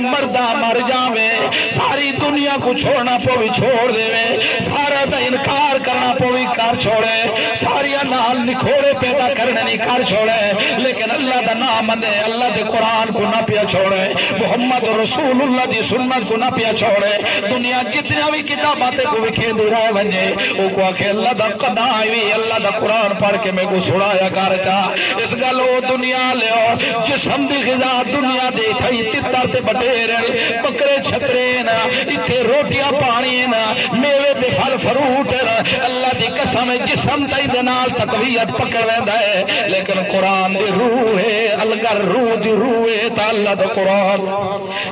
مردہ مر جاوے ساری دنیا کو چھوڑنا پوی چھوڑ دے سارا دا انکار کرنا پوی کر چھوڑے ساری نال نکھوڑے پیدا کرنے نہیں کر چھوڑے لیکن اللہ دا نام دے اللہ دے قرآن کو نہ پیا چھوڑے محمد رسول اللہ دی سنت کو نہ پیا چھوڑے دنیا کتنا بھی کتاباتے کو وکھے دے رہے بنجے او کو آکے اللہ دا قنائی اللہ دا قرآن پڑھ کے میں کو سڑایا کار چاہ اس گلو دنیا لے جسم دی غذا دنیا دے تھئی تتر تے بٹیرن بکرے چھترین اتھے روٹیاں پانین میوے دے پھل فروٹ اللہ دی قسم جسم تے دنال تقویت پکڑ ویندا ہے لیکن قرآن دی روح ہے الگر روح دی روح ہے تا اللہ دا قرآن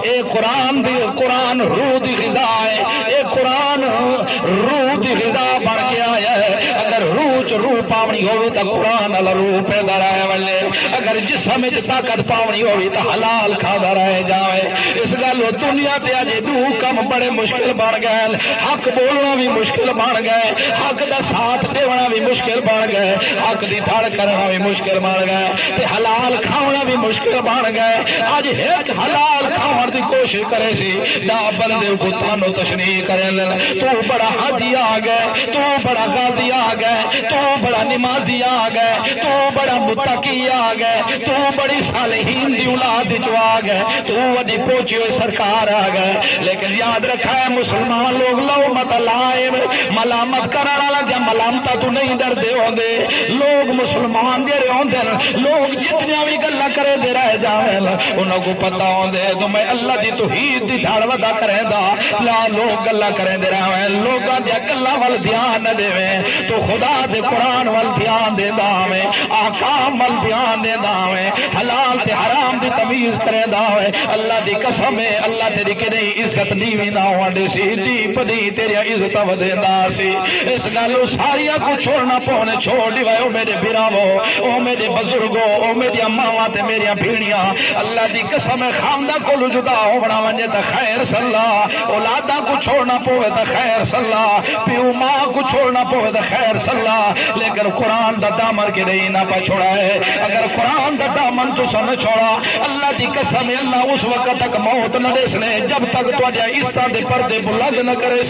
اے قرآن دی قرآن روح دی غذا ہے اے قرآن روح دی غذا بن کے آیا ہے اگر روح روح پاونی ہوئی تا قرآن اللہ روح پیدا رہے والے اگر جسم میں طاقت پاونی ہوئی تا حلال کھادا رہے جاوے اس گالو دنیا تے آجے دو کم بڑے مشکل بن گئے حق بولنا بھی مشکل بن گئے حق دا ساتھ دیونا بھی مشکل بن گئے حق دی دھڑ کرنا بھی مشکل بن گئے تے حلال کھاونا بھی مشکل بن گئے آج ایک حلال کھاون دی کوشش کرے سی دا بندے کو تانو تشریح کریں تو بڑا حاجی آ گئے تو بڑا غازی آ گئے تو بڑا نمازی آ گئے تو بڑا متقی آ گئے تو بڑی صالحین دی اولاد جو آ گئے تو ودی پوچھی ہوئی سرکار آ گئے لیکن یاد رکھا ہے مسلمان لوگ لو مت لائم ملامت کرانا لگیا ملامتا تو نہیں ڈر دے ہوں دے لوگ مسلمان دے رہے ہوں دے لوگ جتنی بھی گلہ کرے دے رہے جاوے انہوں کو پتہ ہوں دے تو میں اللہ دی توحید دی دھاڑ ودا کرے دا لا لوگ گلہ کرے دے رہے ہیں لوگاں دیا گلہ وال دھیان نہ دے تو خدا دے قرآن وال دھیان دے داوے آقام وال دھیان دے داوے حلال تے حرام دی تمیز کرے داوے اللہ دی قسم ہے اللہ تیری کہ نہیں عزت نیوی نہ ہوندے سی دی پدی تیری عزت ودے دا سی اس گالو ساریا کو چھوڑنا پونے چھوڑ دیوائے او میرے براو او میرے بزرگو او میری اماں تے میری بھیڑیاں اللہ دی قسم ہے خامدہ کو لجدہ ہو بنا ونجے تا خیر صلی اولادہ کو چھوڑنا پوے تا خیر صلی پیو ماں کو چھوڑنا پوے تا خیر صلی لیکن قرآن دا دامن کے نہیں نہ پا چھوڑا ہے اگر قرآن دا دامن تو سمجھ چھوڑا اللہ دی قسم اللہ اس وقت تک موت نہ دے سنے جب تک تو جائے اس طرح دے پردے بلند نہ کرے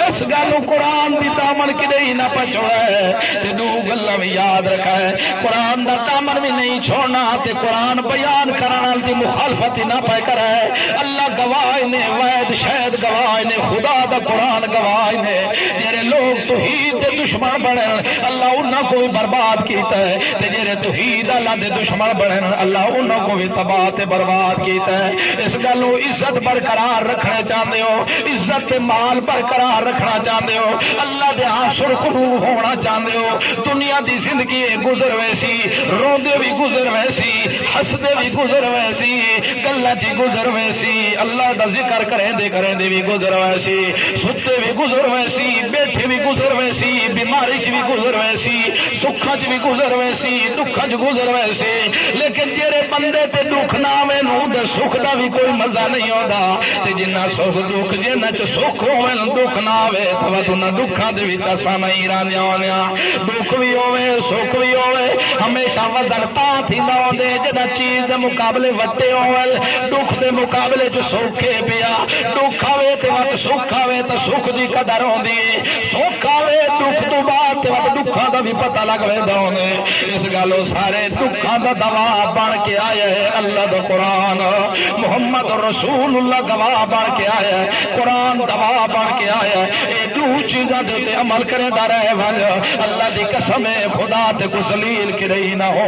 اس گالو قرآن دی دامن کے نہیں نہ پا چھوڑا ہے تے دو گلہ میں یاد رکھا ہے قرآن دا دامن میں نہیں چھوڑنا تے قرآن بیان کرنا دی مخالفت نہ پا کرا ہے اللہ گواہ نے وید شہد گواہ نے خدا دا قرآن گواہ نے جیرے لوگ توحید دے دشمن بڑھے اللہ انہوں کو بھی برباد کیتا ہے تے جیرے توحید اللہ دے دشمن بڑھے اللہ انہوں کو بھی تباہ تے برباد کیتا ہے اس گلو عزت برقرار رکھنے چاہتے ہو عزت مال برقرار رکھنا چاہتے ہو اللہ دے ہاں سرخرو ہونا چاہتے ہو دنیا دی زندگی گزر ویسی روندے بھی گزر ویسی ہسدے بھی گزر ویسی گلہ جی گزر ویسی اللہ دا ذکر کریں دے بھی گزر ویسی ستے بھی گزر ویسی بیٹھے بھی گزر ویسی بیماری بھی گزر ویسی سکھا بھی گزر ویسی دکھا گزر ویسی لیکن جیرے بندے تے دکھ نہ آوے نو دے سکھ دا بھی کوئی مزہ نہیں ہوتا تے جنہ سکھ دکھ جنہ چ سکھ ہوئے دکھ نہ آوے تو نہ دکھا دے بھی چاسا نہیں رانیا ہونیا دکھ بھی ہوئے سکھ بھی ہوئے ہمیشہ وزن تا تھی نہ ہوندے جنہ چیز دے مقابلے وٹے ہوئے دکھ دے مقابلے جو سکھے پیا دکھ آوے تے وقت سکھ آوے تو سکھ دی قدر ہوندی سکھ آوے دکھ تو بات تے وقت دکھا دا بھی پتہ لگوے دونے اس گالو سارے دکھا دا دوا بڑھ کے آئے ہے اللہ دا قرآن محمد رسول اللہ گواہ بڑھ کے آئے ہے قرآن دوا بڑھ کے آئے ہے اے دو چیزاں دیتے عمل کرے دا رہے اللہ دی قسم خدا تے کو ذلیل کی رہی نہ ہو